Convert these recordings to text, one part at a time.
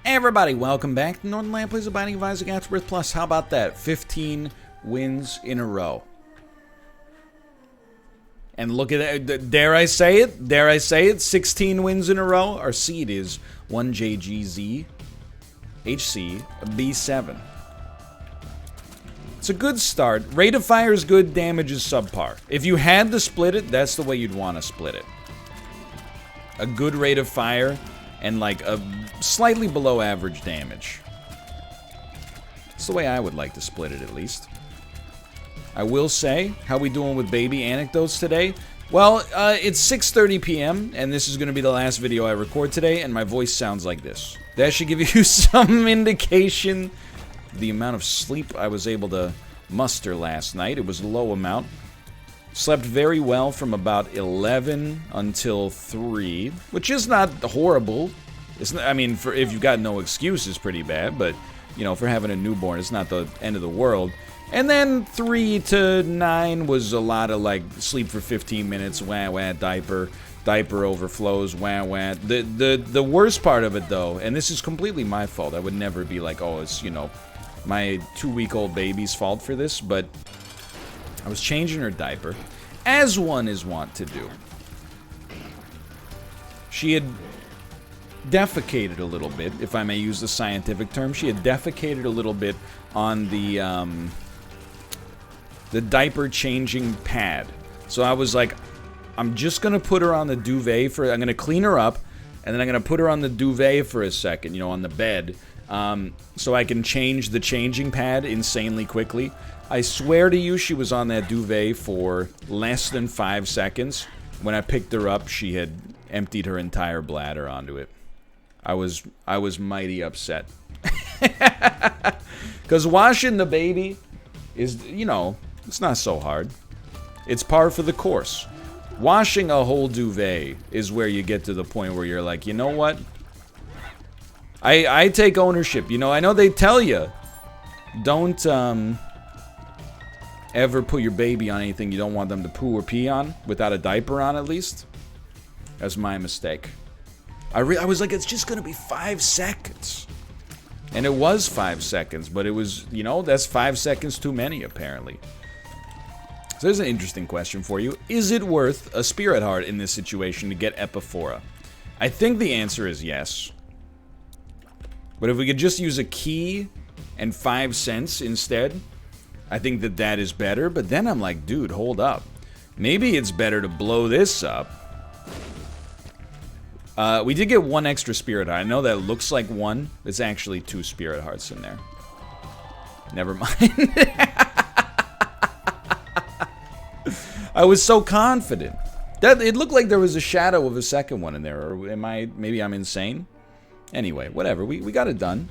Hey everybody, welcome back to Northernlion plays The Binding of Isaac AFTERBIRTH Plus. How about that? 15 wins in a row. And look at that, dare I say it? Dare I say it? 16 wins in a row. Our seed is 1JGZ HC B7. It's a good start. Rate of fire is good, damage is subpar. If you had to split it, that's the way you'd want to split it. A good rate of fire and like a slightly below average damage. That's the way I would like to split it, at least. I will say, how we doing with baby anecdotes today? Well, it's 6:30 p.m. and this is going to be the last video I record today, and my voice sounds like this. That should give you some indication the amount of sleep I was able to muster last night. It was a low amount. Slept very well from about 11 until 3, which is not horrible. It's not, I mean, for if you've got no excuse, it's pretty bad, but, you know, for having a newborn, it's not the end of the world. And then 3 to 9 was a lot of, like, sleep for 15 minutes, wah-wah, diaper overflows, wah-wah. The worst part of it, though, and this is completely my fault. I would never be like, oh, it's, you know, my 2-week-old baby's fault for this, but I was changing her diaper, as one is wont to do. She had defecated a little bit, if I may use the scientific term. She had defecated a little bit on the diaper changing pad. So I was like, I'm just gonna put her on the duvet for, I'm gonna clean her up, and then I'm gonna put her on the duvet for a second, you know, on the bed, so I can change the changing pad insanely quickly. I swear to you, she was on that duvet for less than 5 seconds. When I picked her up, she had emptied her entire bladder onto it. I was mighty upset. Because washing the baby is, you know, it's not so hard. It's par for the course. Washing a whole duvet is where you get to the point where you're like, you know what? I take ownership. You know, I know they tell you, don't ever put your baby on anything you don't want them to poo or pee on, without a diaper on at least. That's my mistake. I was like, it's just gonna be 5 seconds. And it was 5 seconds, but it was, you know, that's 5 seconds too many, apparently. So there's an interesting question for you. Is it worth a spirit heart in this situation to get Epiphora? I think the answer is yes. But if we could just use a key and 5 cents instead, I think that that is better. But then I'm like, dude, hold up. Maybe it's better to blow this up. We did get 1 extra spirit heart. I know that looks like 1. It's actually 2 spirit hearts in there. Never mind. I was so confident. That it looked like there was a shadow of a second one in there. Or am I, maybe I'm insane? Anyway, whatever. We got it done.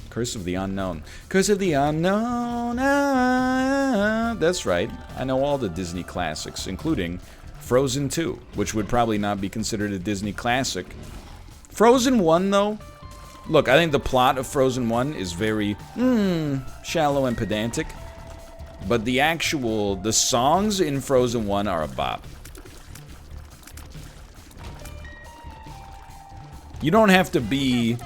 Curse of the Unknown. Curse of the Unknown. That's right. I know all the Disney classics, including Frozen 2, which would probably not be considered a Disney classic. Frozen 1, though, look, I think the plot of Frozen 1 is very, shallow and pedantic. But the songs in Frozen 1 are a bop. You don't have to be,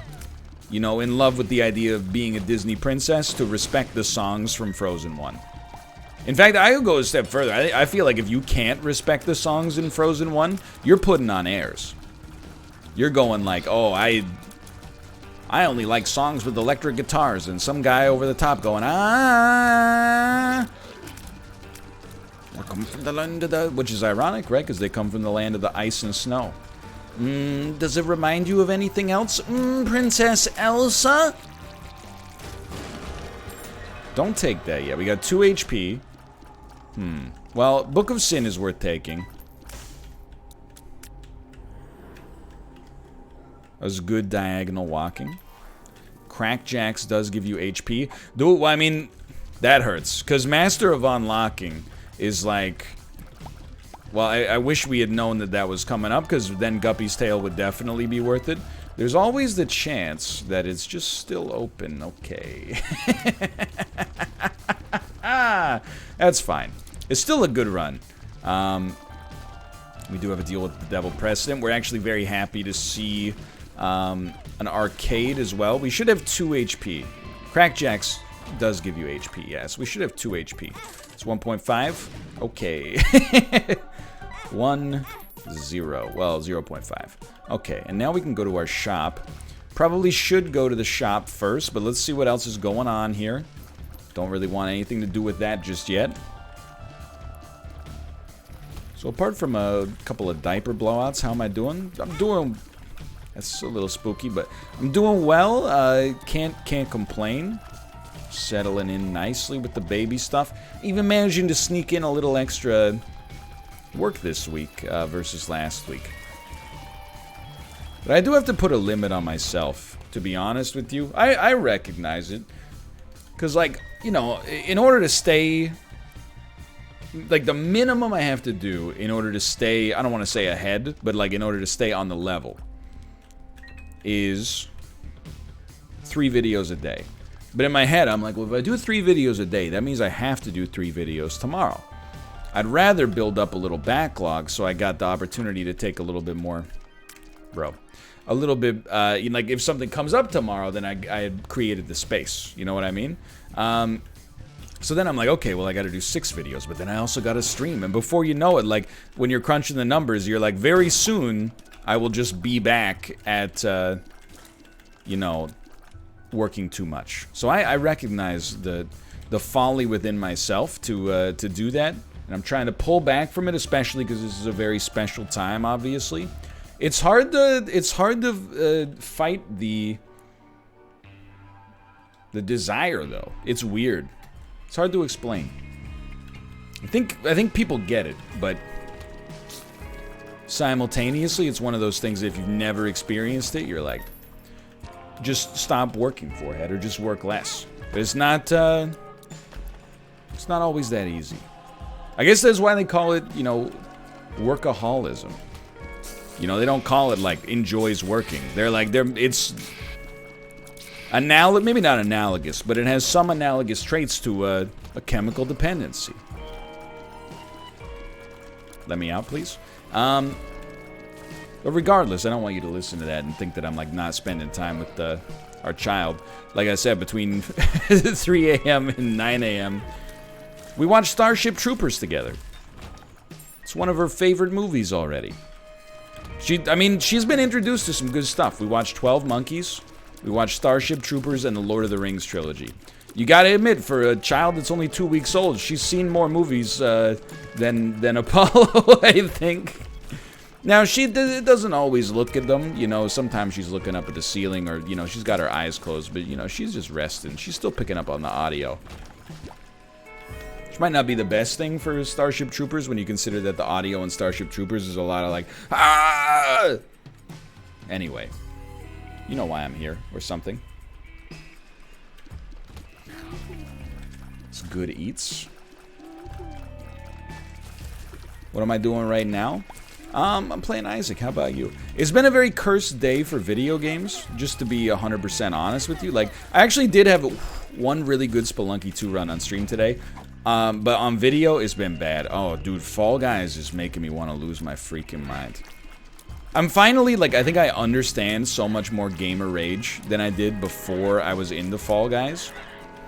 you know, in love with the idea of being a Disney princess to respect the songs from Frozen 1. In fact, I would go a step further. I feel like if you can't respect the songs in Frozen 1, you're putting on airs. You're going like, oh, I only like songs with electric guitars, and some guy over the top going, I come from the land of the... Which is ironic, right? Because they come from the land of the ice and snow. Does it remind you of anything else? Princess Elsa? Don't take that yet. We got 2 HP. Well, Book of Sin is worth taking. That was good diagonal walking. Crackjacks does give you HP. Though, I mean, that hurts. Because Master of Unlocking is like... Well, I wish we had known that that was coming up, because then Guppy's Tail would definitely be worth it. There's always the chance that it's just still open. Okay. That's fine. It's still a good run. We do have a deal with the Devil President. We're actually very happy to see An arcade as well. We should have 2 HP. Crackjacks does give you HP, yes. We should have 2 HP. It's 1.5. Okay. 1, 0. Well, 0.5. Okay, and now we can go to our shop. Probably should go to the shop first, but let's see what else is going on here. Don't really want anything to do with that just yet. So apart from a couple of diaper blowouts, how am I doing? I'm doing... That's a little spooky, but I'm doing well. Can't complain. Settling in nicely with the baby stuff. Even managing to sneak in a little extra work this week versus last week. But I do have to put a limit on myself, to be honest with you. I recognize it. Because, like, you know, in order to stay... Like, the minimum I have to do in order to stay... I don't want to say ahead, but, like, in order to stay on the level... is 3 videos a day. But in my head, I'm like, well, if I do 3 videos a day, that means I have to do 3 videos tomorrow. I'd rather build up a little backlog so I got the opportunity to take a little bit more... Bro. A little bit, you know, like, if something comes up tomorrow, then I had created the space. You know what I mean? So then I'm like, okay, well, I gotta do 6 videos, but then I also gotta stream. And before you know it, like, when you're crunching the numbers, you're like, very soon... I will just be back at, you know, working too much. So I recognize the folly within myself to do that. And I'm trying to pull back from it, especially because this is a very special time, obviously. It's hard to fight the desire, though. It's weird. It's hard to explain. I think people get it, but... Simultaneously, it's one of those things that if you've never experienced it, you're like, just stop working for it, or just work less. But it's not always that easy. I guess that's why they call it, you know, workaholism. You know, they don't call it, like, enjoys working. They're like, it's maybe not analogous, but it has some analogous traits to a chemical dependency. Let me out, please. But regardless, I don't want you to listen to that and think that I'm, like, not spending time with our child. Like I said, between 3 a.m. and 9 a.m., we watched Starship Troopers together. It's one of her favorite movies already. I mean, she's been introduced to some good stuff. We watched 12 Monkeys, we watched Starship Troopers, and the Lord of the Rings trilogy. You gotta admit, for a child that's only 2 weeks old, she's seen more movies than Apollo, I think. Now, it doesn't always look at them, you know, sometimes she's looking up at the ceiling, or, you know, she's got her eyes closed, but, you know, she's just resting. She's still picking up on the audio. Which might not be the best thing for Starship Troopers when you consider that the audio in Starship Troopers is a lot of, like, ah! Anyway, you know why I'm here, or something. It's good eats. What am I doing right now? I'm playing Isaac. How about you? It's been a very cursed day for video games, just to be 100% honest with you. Like, I actually did have one really good Spelunky 2 run on stream today, but on video, it's been bad. Oh, dude, Fall Guys is making me want to lose my freaking mind. I'm finally, like, I think I understand so much more gamer rage than I did before I was into Fall Guys.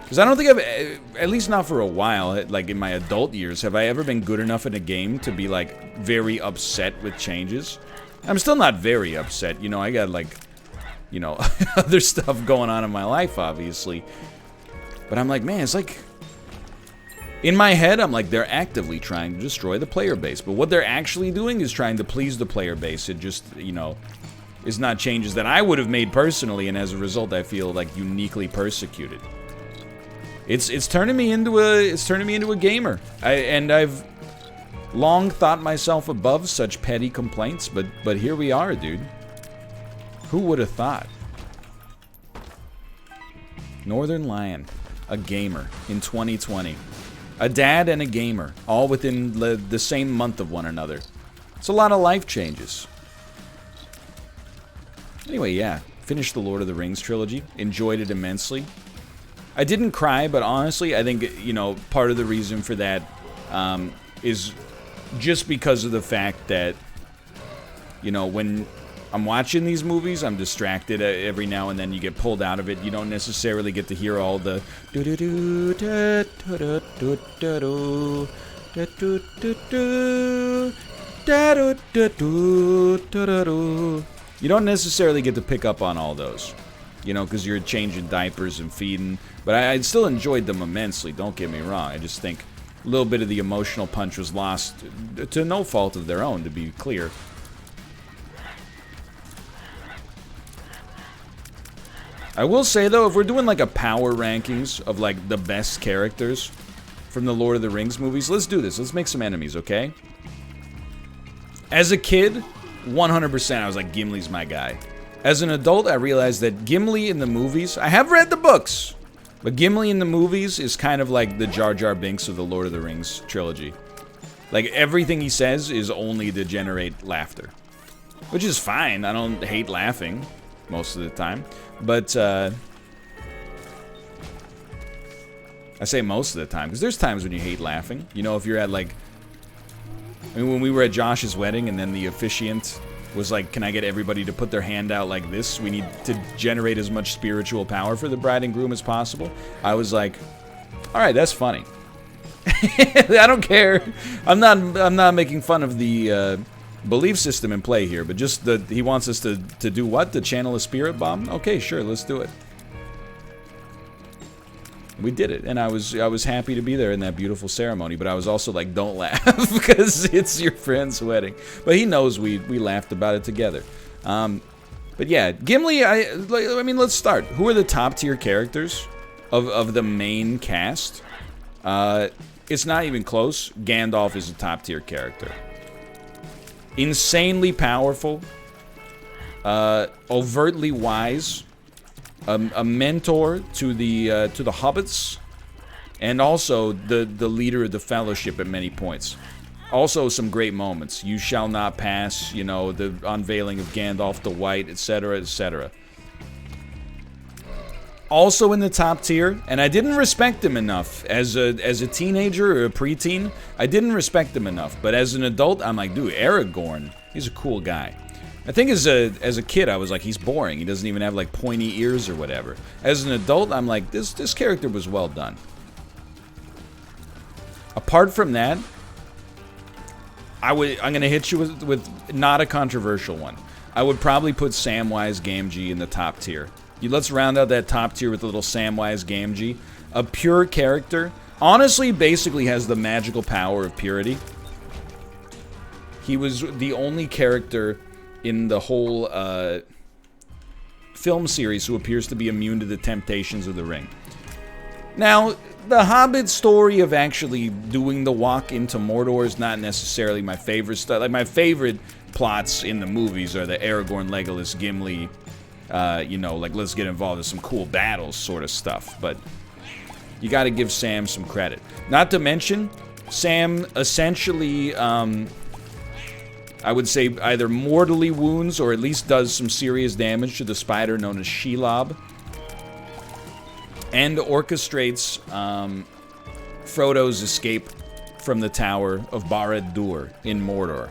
Because I don't think I've, at least not for a while, like in my adult years, have I ever been good enough in a game to be, like, very upset with changes. I'm still not very upset, you know, I got, like, you know, other stuff going on in my life, obviously. But I'm like, man, it's like... In my head, I'm like, they're actively trying to destroy the player base. But what they're actually doing is trying to please the player base. It just, you know, is not changes that I would have made personally, and as a result, I feel, like, uniquely persecuted. It's turning me into a gamer. And I've long thought myself above such petty complaints, but here we are, dude. Who would have thought? Northernlion, a gamer in 2020. A dad and a gamer, all within the same month of one another. It's a lot of life changes. Anyway, yeah, finished the Lord of the Rings trilogy. Enjoyed it immensely. I didn't cry, but honestly, I think, you know, part of the reason for that is just because of the fact that, you know, when I'm watching these movies, I'm distracted every now and then. You get pulled out of it. You don't necessarily get to hear all the you don't necessarily get to pick up on all those, you know, because you're changing diapers and feeding. But I still enjoyed them immensely, don't get me wrong. I just think a little bit of the emotional punch was lost to no fault of their own, to be clear. I will say, though, if we're doing like a power rankings of like the best characters from the Lord of the Rings movies, let's do this. Let's make some enemies, okay? As a kid, 100% I was like, Gimli's my guy. As an adult, I realized that Gimli in the movies, I have read the books, but Gimli in the movies is kind of like the Jar Jar Binks of the Lord of the Rings trilogy. Like, everything he says is only to generate laughter. Which is fine. I don't hate laughing most of the time. But, I say most of the time, because there's times when you hate laughing. You know, if you're at, like... I mean, when we were at Josh's wedding, and then the officiant was like, can I get everybody to put their hand out like this? We need to generate as much spiritual power for the bride and groom as possible. I was like, alright, that's funny. I don't care. I'm not making fun of the belief system in play here, but just that he wants us to do what? To channel a spirit bomb? Okay, sure, let's do it. We did it, and I was happy to be there in that beautiful ceremony, but I was also like, don't laugh, because it's your friend's wedding. But he knows we laughed about it together. But yeah, Gimli, I mean, let's start. Who are the top tier characters of the main cast? It's not even close. Gandalf is a top tier character. Insanely powerful. Overtly wise. A mentor to the hobbits, and also the leader of the fellowship at many points. Also some great moments. You shall not pass, you know, the unveiling of Gandalf the White, etc., etc. Also in the top tier, and I didn't respect him enough as a teenager or a preteen. I didn't respect him enough, but as an adult, I'm like, dude, Aragorn, he's a cool guy. I think as a kid, I was like, he's boring. He doesn't even have, like, pointy ears or whatever. As an adult, I'm like, this character was well done. Apart from that, I'm going to hit you with not a controversial one. I would probably put Samwise Gamgee in the top tier. Let's round out that top tier with a little Samwise Gamgee. A pure character. Honestly, basically has the magical power of purity. He was the only character in the whole film series who appears to be immune to the temptations of the ring. Now, the Hobbit story of actually doing the walk into Mordor is not necessarily my favorite stuff. Like, my favorite plots in the movies are the Aragorn, Legolas, Gimli, you know, like, let's get involved in some cool battles sort of stuff. But you gotta give Sam some credit. Not to mention, Sam essentially, I would say either mortally wounds or at least does some serious damage to the spider known as Shelob. And orchestrates Frodo's escape from the Tower of Barad-dûr in Mordor.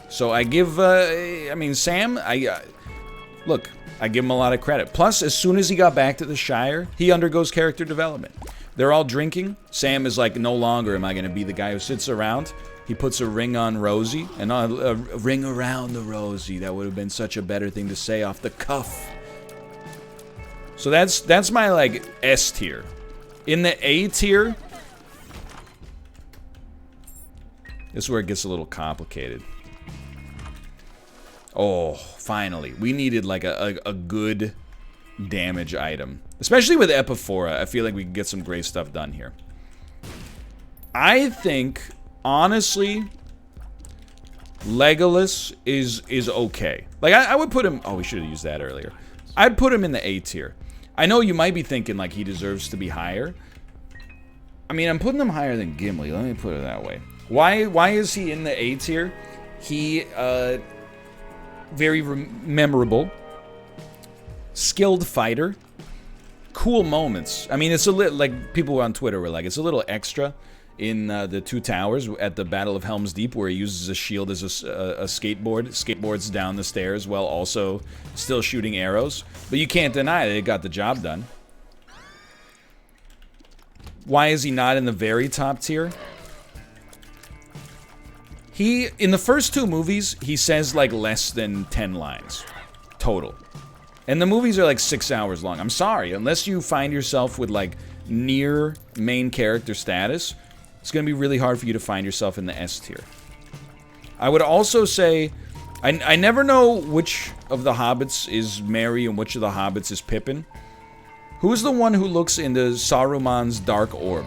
So I give, I mean, Sam, look, I give him a lot of credit. Plus, as soon as he got back to the Shire, he undergoes character development. They're all drinking. Sam is like, no longer am I going to be the guy who sits around. He puts a ring on Rosie, and a ring around the Rosie. That would have been such a better thing to say off the cuff. So that's my, like, S tier. In the A tier, this is where it gets a little complicated. Oh, finally. We needed, like, a good damage item. Especially with Epiphora, I feel like we can get some great stuff done here. I think... honestly, Legolas is okay. Like, I would put him... oh, we should have used that earlier. I'd put him in the A tier. I know you might be thinking, like, he deserves to be higher. I mean, I'm putting him higher than Gimli. Let me put it that way. Why is he in the A tier? He, very memorable. Skilled fighter. Cool moments. I mean, it's a little... like, people on Twitter were like, it's a little extra. in the Two Towers at the Battle of Helm's Deep, where he uses a shield as a skateboard, skateboards down the stairs while also still shooting arrows. But you can't deny that it got the job done. Why is he not in the very top tier? In the first 2 movies, he says like less than 10 lines total. And the movies are like 6 hours long. I'm sorry, unless you find yourself with like near main character status, it's going to be really hard for you to find yourself in the S tier. I would also say, I never know which of the hobbits is Merry and which of the hobbits is Pippin. Who's the one who looks into Saruman's dark orb?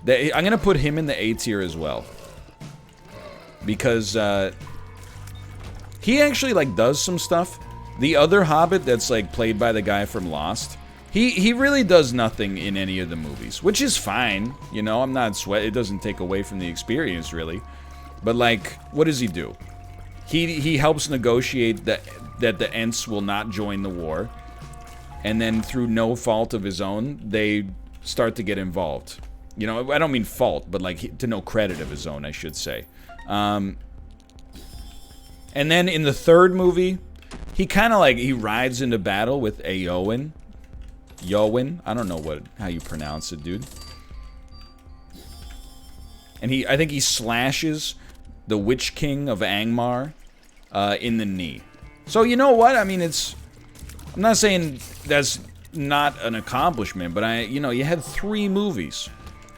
I'm going to put him in the A tier as well. Because he actually like does some stuff. The other hobbit that's like played by the guy from Lost, he really does nothing in any of the movies, which is fine. You know, I'm not sweat. It doesn't take away from the experience, really. But, like, what does he do? He helps negotiate that the Ents will not join the war. And then, through no fault of his own, they start to get involved. You know, I don't mean fault, but, like, to no credit of his own, I should say. And then, in the third movie, he kind of, like, he rides into battle with Eowyn. Yowen, I don't know how you pronounce it, dude. And I think he slashes the Witch King of Angmar in the knee. So you know what? I mean, I'm not saying that's not an accomplishment, but you had 3 movies.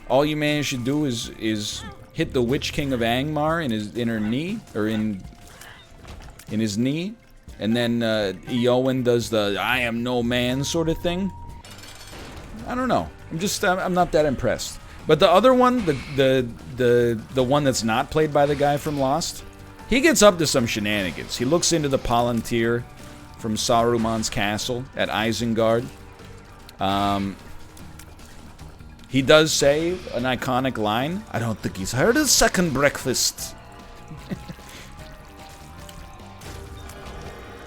All you managed to do is hit the Witch King of Angmar in her knee, or in his knee, and then Eowyn does the "I am no man" sort of thing. I don't know. I'm not that impressed. But the other one, the one that's not played by the guy from Lost, he gets up to some shenanigans. He looks into the Palantir from Saruman's castle at Isengard. He does say an iconic line. I don't think he's heard of second breakfast.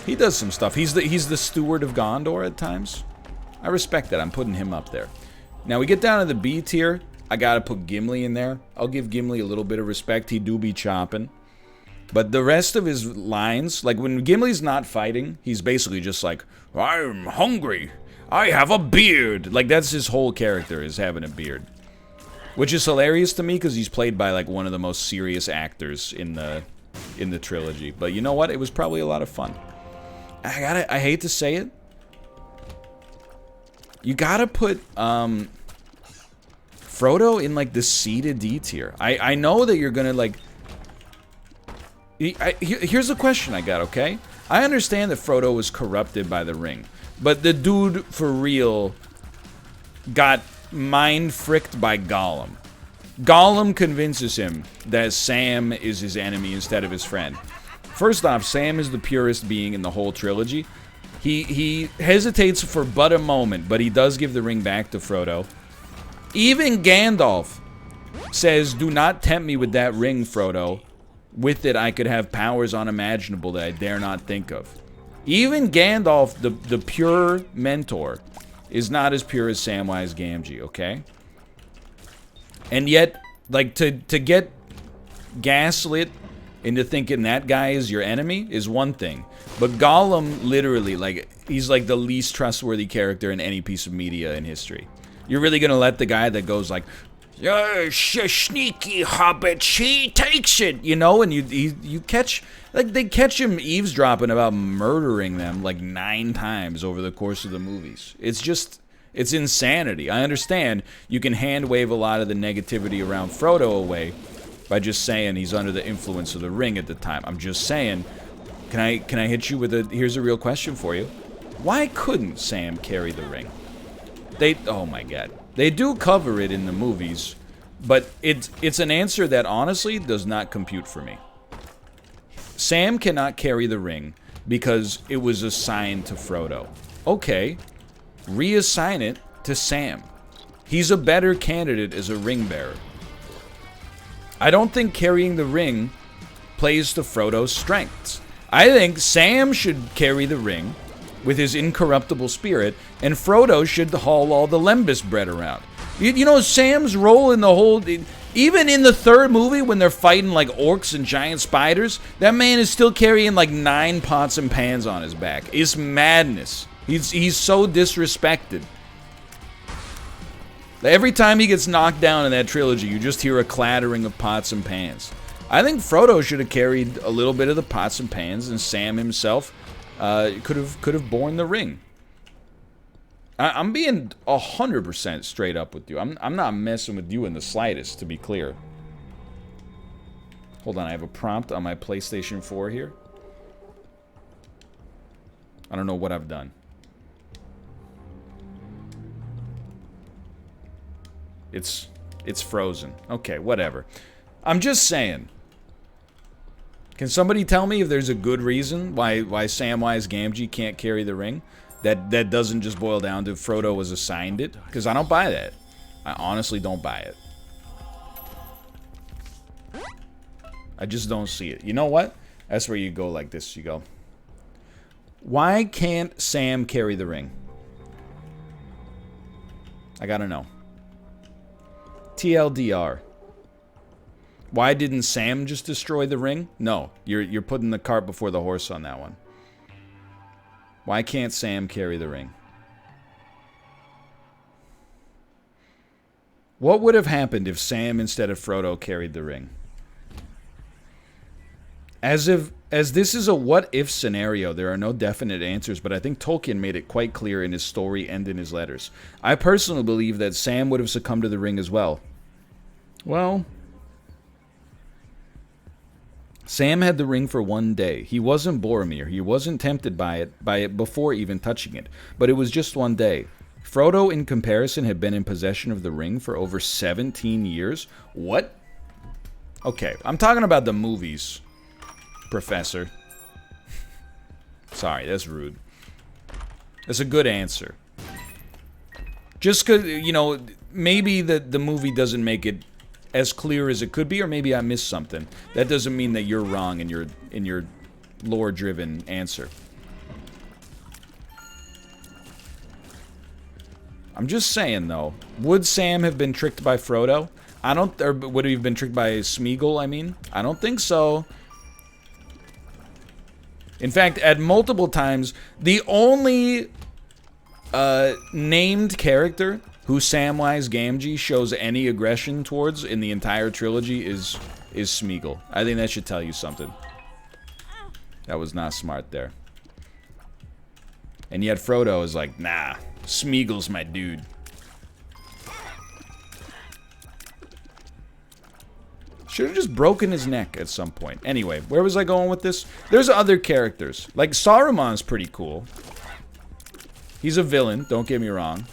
He does some stuff. He's the steward of Gondor at times. I respect that. I'm putting him up there. Now we get down to the B tier. I gotta put Gimli in there. I'll give Gimli a little bit of respect. He do be chopping. But the rest of his lines, like when Gimli's not fighting, he's basically just like, I'm hungry. I have a beard. Like that's his whole character, is having a beard. Which is hilarious to me because he's played by like one of the most serious actors in the trilogy. But you know what? It was probably a lot of fun. I hate to say it. You gotta put Frodo in like the C to D tier. I know that you're gonna like. Here's the question I got, okay? I understand that Frodo was corrupted by the ring, but the dude for real got mind fricked by Gollum. Gollum convinces him that Sam is his enemy instead of his friend. First off, Sam is the purest being in the whole trilogy. He hesitates for but a moment, but he does give the ring back to Frodo. Even Gandalf says, do not tempt me with that ring, Frodo. With it, I could have powers unimaginable that I dare not think of. Even Gandalf, the pure mentor, is not as pure as Samwise Gamgee, okay? And yet, like, to get gaslit into thinking that guy is your enemy is one thing. But Gollum, literally, like, he's like the least trustworthy character in any piece of media in history. You're really gonna let the guy that goes like, "Yeah, sneaky hobbit, she takes it," you know, and you catch, like, they catch him eavesdropping about murdering them like 9 times over the course of the movies. It's insanity. I understand you can hand wave a lot of the negativity around Frodo away by just saying he's under the influence of the ring at the time. I'm just saying, can I hit you with here's a real question for you. Why couldn't Sam carry the ring? Oh my god. They do cover it in the movies, but it's an answer that honestly does not compute for me. Sam cannot carry the ring because it was assigned to Frodo. Okay, reassign it to Sam. He's a better candidate as a ring bearer. I don't think carrying the ring plays to Frodo's strengths. I think Sam should carry the ring with his incorruptible spirit, and Frodo should haul all the Lembas bread around. You know, Sam's role in the whole... Even in the third movie, when they're fighting like orcs and giant spiders, that man is still carrying like 9 pots and pans on his back. It's madness. He's so disrespected. Every time he gets knocked down in that trilogy, you just hear a clattering of pots and pans. I think Frodo should have carried a little bit of the pots and pans, and Sam himself could have borne the ring. I'm being 100% straight up with you. I'm not messing with you in the slightest, to be clear. Hold on, I have a prompt on my PlayStation 4 here. I don't know what I've done. It's frozen. Okay, whatever. I'm just saying. Can somebody tell me if there's a good reason why Samwise Gamgee can't carry the ring? That doesn't just boil down to Frodo was assigned it? Because I don't buy that. I honestly don't buy it. I just don't see it. You know what? That's where you go like this. You go, why can't Sam carry the ring? I gotta know. TLDR. Why didn't Sam just destroy the ring? No, you're putting the cart before the horse on that one. Why can't Sam carry the ring? What would have happened if Sam instead of Frodo carried the ring? As this is a what-if scenario, there are no definite answers, but I think Tolkien made it quite clear in his story and in his letters. I personally believe that Sam would have succumbed to the ring as well. Well, Sam had the ring for one day. He wasn't Boromir. He wasn't tempted by it before even touching it. But it was just one day. Frodo, in comparison, had been in possession of the ring for over 17 years. What? Okay, I'm talking about the movies, Professor. Sorry, that's rude. That's a good answer. Just because, you know, maybe the movie doesn't make it as clear as it could be, or maybe I missed something. That doesn't mean that you're wrong in your lore-driven answer. I'm just saying, though, would Sam have been tricked by Frodo? Or would he have been tricked by Smeagol, I mean? I don't think so. In fact, at multiple times, the only named character who Samwise Gamgee shows any aggression towards in the entire trilogy is Smeagol. I think that should tell you something. That was not smart there. And yet Frodo is like, nah, Smeagol's my dude. Should have just broken his neck at some point. Anyway, where was I going with this? There's other characters. Like, Saruman's pretty cool. He's a villain, don't get me wrong.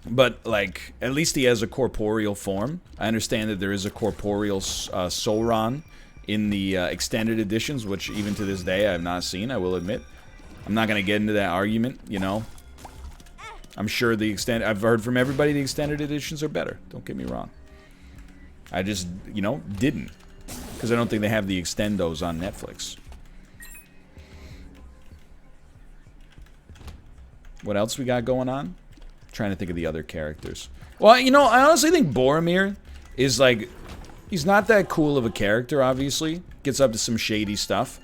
But, like, at least he has a corporeal form. I understand that there is a corporeal Sauron in the extended editions, which even to this day I have not seen, I will admit. I'm not going to get into that argument, you know. I'm sure I've heard from everybody the extended editions are better. Don't get me wrong. I just, you know, didn't. Because I don't think they have the extendos on Netflix. What else we got going on? Trying to think of the other characters. Well, you know, I honestly think Boromir is like, he's not that cool of a character, obviously. Gets up to some shady stuff.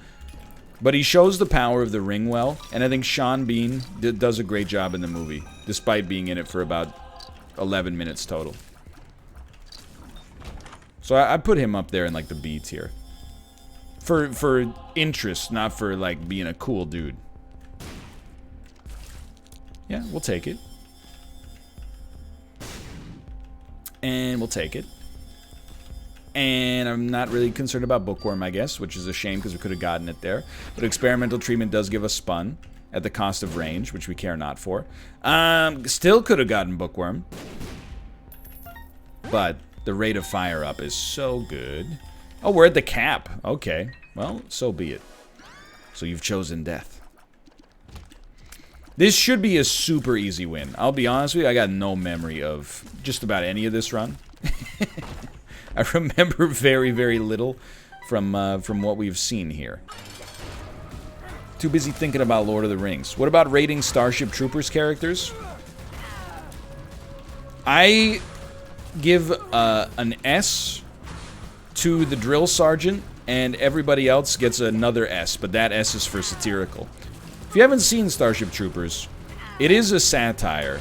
But he shows the power of the ring well. And I think Sean Bean does a great job in the movie. Despite being in it for about 11 minutes total. So I put him up there in like the B tier. For interest, not for like being a cool dude. Yeah, we'll take it. And we'll take it. And I'm not really concerned about Bookworm, I guess, which is a shame because we could have gotten it there. But experimental treatment does give us Spun at the cost of range, which we care not for. Still could have gotten Bookworm. But the rate of fire up is so good. Oh, we're at the cap. Okay. Well, so be it. So you've chosen death. This should be a super easy win. I'll be honest with you, I got no memory of just about any of this run. I remember very, very little from what we've seen here. Too busy thinking about Lord of the Rings. What about rating Starship Troopers characters? I give an S to the drill sergeant, and everybody else gets another S, but that S is for satirical. If you haven't seen Starship Troopers, it is a satire.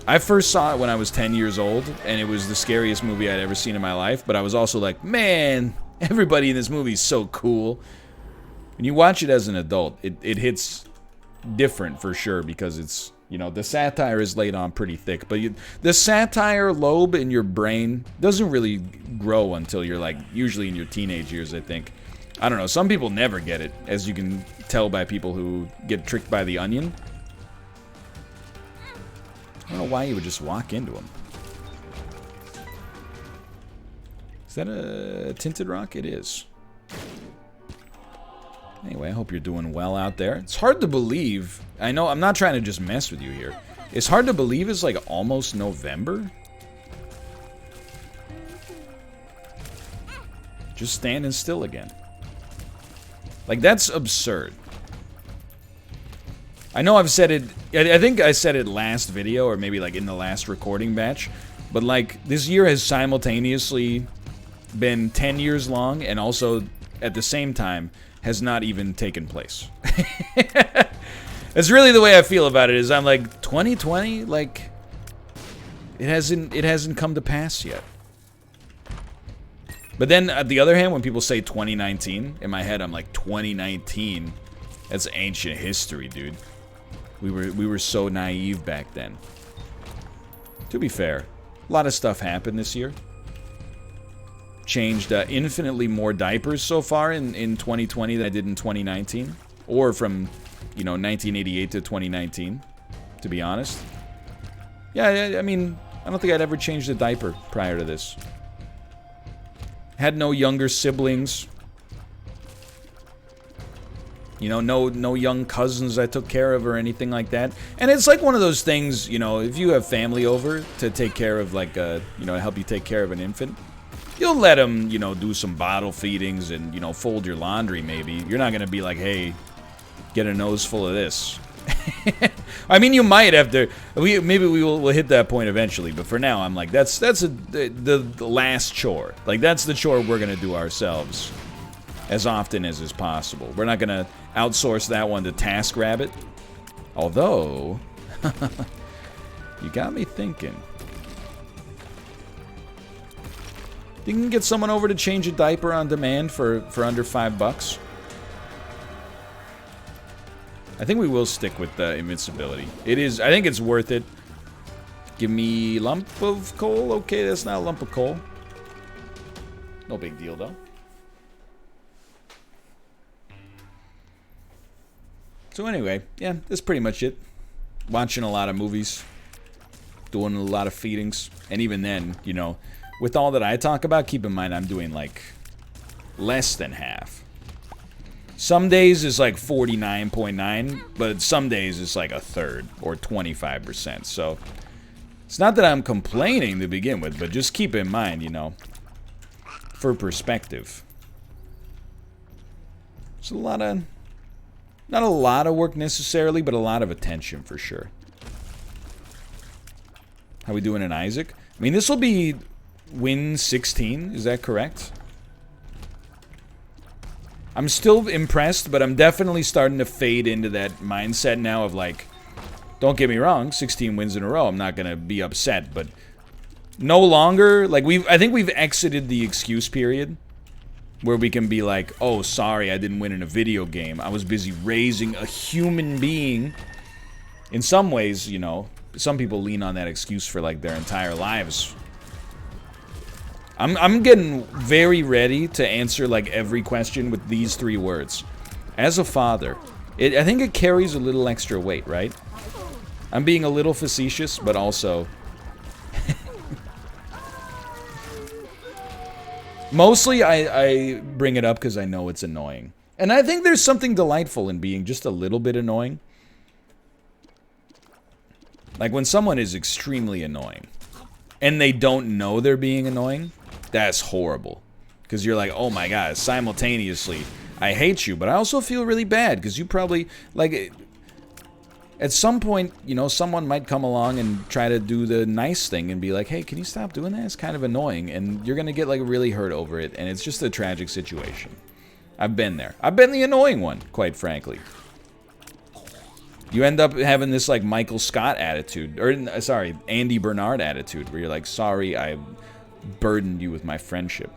I first saw it when I was 10 years old, and it was the scariest movie I'd ever seen in my life, but I was also like, man, everybody in this movie is so cool. When you watch it as an adult, it hits different for sure, because it's, you know, the satire is laid on pretty thick, but the satire lobe in your brain doesn't really grow until you're, like, usually in your teenage years, I think. I don't know, some people never get it, as you can tell by people who get tricked by the onion. I don't know why you would just walk into them. Is that a tinted rock? It is. Anyway, I hope you're doing well out there. It's hard to believe. I know, I'm not trying to just mess with you here. It's hard to believe it's like almost November. Just standing still again. Like, that's absurd. I know I've said it, I think I said it last video, or maybe like in the last recording batch, but like, this year has simultaneously been 10 years long, and also, at the same time, has not even taken place. That's really the way I feel about it, is I'm like, 2020, like, it hasn't come to pass yet. But then, at the other hand, when people say 2019, in my head, I'm like, 2019? That's ancient history, dude. We were so naive back then. To be fair, a lot of stuff happened this year. Changed infinitely more diapers so far in 2020 than I did in 2019. Or from, you know, 1988 to 2019, to be honest. Yeah, I mean, I don't think I'd ever changed a diaper prior to this. Had no younger siblings. You know, no young cousins I took care of or anything like that. And it's like one of those things, you know, if you have family over to take care of, like, you know, to help you take care of an infant, you'll let them, you know, do some bottle feedings and, you know, fold your laundry maybe. You're not going to be like, hey, get a nose full of this. I mean, you might have to. Maybe we'll hit that point eventually, but for now, I'm like, that's the last chore. Like, that's the chore we're going to do ourselves as often as is possible. We're not going to outsource that one to TaskRabbit. Although, you got me thinking. You can get someone over to change a diaper on demand for under $5. I think we will stick with the invincibility. It is, I think it's worth it. Give me lump of coal. Okay, that's not a lump of coal. No big deal, though. So anyway, yeah, that's pretty much it. Watching a lot of movies. Doing a lot of feedings. And even then, you know, with all that I talk about, keep in mind I'm doing, like, less than half. Some days it's like 49.9, but some days it's like a third or 25%. So it's not that I'm complaining to begin with, but just keep in mind, you know, for perspective. It's a lot of, not a lot of work necessarily, but a lot of attention for sure. How we doing in Isaac? I mean, this will be win 16, is that correct? I'm still impressed, but I'm definitely starting to fade into that mindset now of, like, don't get me wrong, 16 wins in a row, I'm not going to be upset, but no longer, like, I think we've exited the excuse period where we can be like, oh, sorry, I didn't win in a video game. I was busy raising a human being. In some ways, you know, some people lean on that excuse for, like, their entire lives. I'm getting very ready to answer, like, every question with these 3 words. As a father, I think it carries a little extra weight, right? I'm being a little facetious, but also... Mostly, I bring it up because I know it's annoying. And I think there's something delightful in being just a little bit annoying. Like, when someone is extremely annoying, and they don't know they're being annoying... That's horrible. Because you're like, oh my god, simultaneously, I hate you, but I also feel really bad, because you probably, like, At some point, you know, someone might come along and try to do the nice thing and be like, hey, can you stop doing that? It's kind of annoying. And you're going to get, like, really hurt over it. And it's just a tragic situation. I've been there. I've been the annoying one, quite frankly. You end up having this, like, Michael Scott attitude. Or, sorry, Andy Bernard attitude. Where you're like, sorry, I burdened you with my friendship.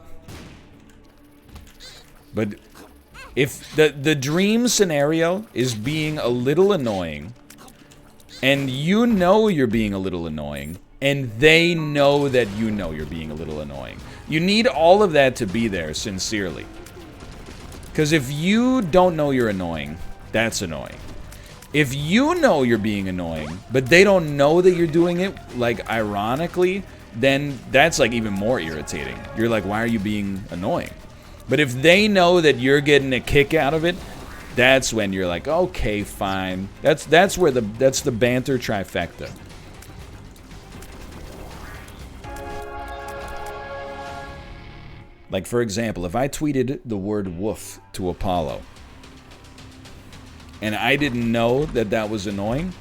But if the dream scenario is being a little annoying... and you know you're being a little annoying, and they know that you know you're being a little annoying. You need all of that to be there, sincerely. Because if you don't know you're annoying, that's annoying. If you know you're being annoying, but they don't know that you're doing it, like, ironically, then that's, like, even more irritating. You're like, why are you being annoying? But if they know that you're getting a kick out of it, that's when you're like, okay, fine. That's the banter trifecta. Like, for example, if I tweeted the word woof to Apollo, and I didn't know that that was annoying,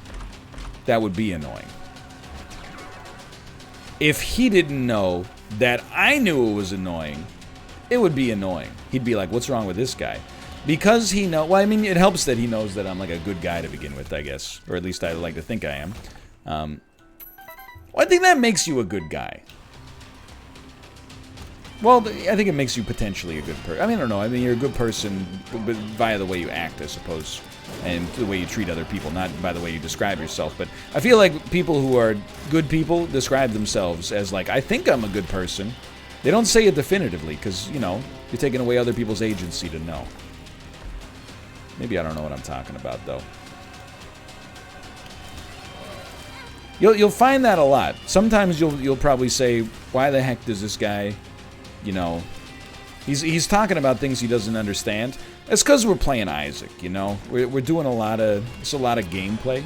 that would be annoying. If he didn't know that I knew it was annoying, it would be annoying. He'd be like, what's wrong with this guy? Because he well, I mean, it helps that he knows that I'm, like, a good guy to begin with, I guess. Or at least I like to think I am. Well, I think that makes you a good guy. Well, I think it makes you potentially a good person. I mean, I don't know. I mean, you're a good person but via the way you act, I suppose. And the way you treat other people, not by the way you describe yourself. But I feel like people who are good people describe themselves as, like, I think I'm a good person. They don't say it definitively because, you know, you're taking away other people's agency to know. Maybe I don't know what I'm talking about, though. You'll find that a lot. Sometimes you'll probably say, why the heck does this guy, you know, he's talking about things he doesn't understand. It's because we're playing Isaac, you know. We're doing a lot of gameplay.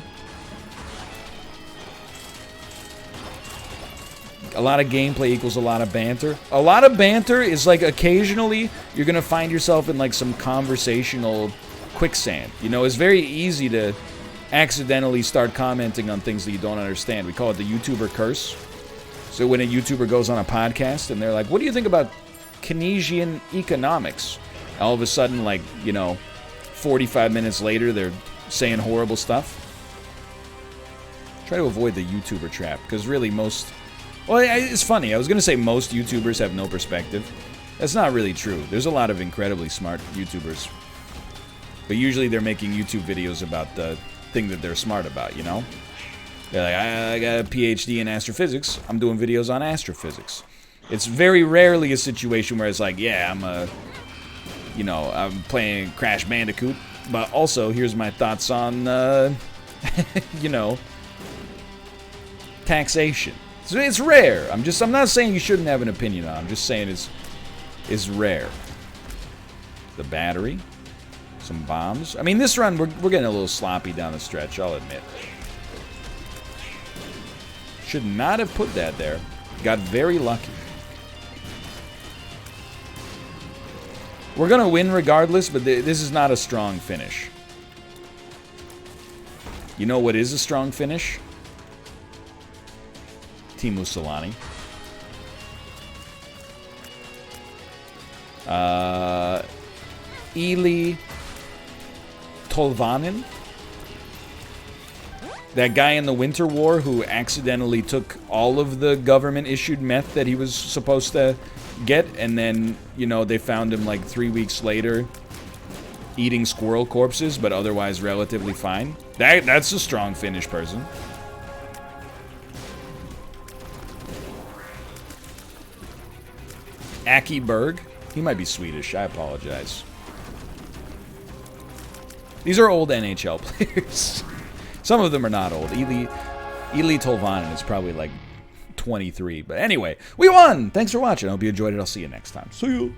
A lot of gameplay equals a lot of banter. A lot of banter is, like, occasionally you're gonna find yourself in, like, some conversational quicksand. You know, it's very easy to accidentally start commenting on things that you don't understand. We call it the YouTuber curse. So when a YouTuber goes on a podcast and they're like, what do you think about Keynesian economics? All of a sudden, like, you know, 45 minutes later, they're saying horrible stuff. Try to avoid the YouTuber trap, because really most... Well, it's funny. I was going to say most YouTubers have no perspective. That's not really true. There's a lot of incredibly smart YouTubers. But usually they're making YouTube videos about the thing that they're smart about, you know? They're like, I got a PhD in astrophysics. I'm doing videos on astrophysics. It's very rarely a situation where it's like, yeah, I'm playing Crash Bandicoot, but also here's my thoughts on, you know, taxation. So it's rare. I'm not saying you shouldn't have an opinion on it. I'm just saying it's rare. The battery. Some bombs. I mean, this run, we're getting a little sloppy down the stretch, I'll admit. Should not have put that there. Got very lucky. We're going to win regardless, but this is not a strong finish. You know what is a strong finish? Team Solani. Eli Tolvanen. That guy in the Winter War who accidentally took all of the government-issued meth that he was supposed to get, and then, you know, they found him like 3 weeks later eating squirrel corpses, but otherwise relatively fine. That's a strong Finnish person. Aki Berg. He might be Swedish. I apologize. These are old NHL players. Some of them are not old. Eli Tolvanen is probably like 23. But anyway, we won! Thanks for watching. I hope you enjoyed it. I'll see you next time. See you!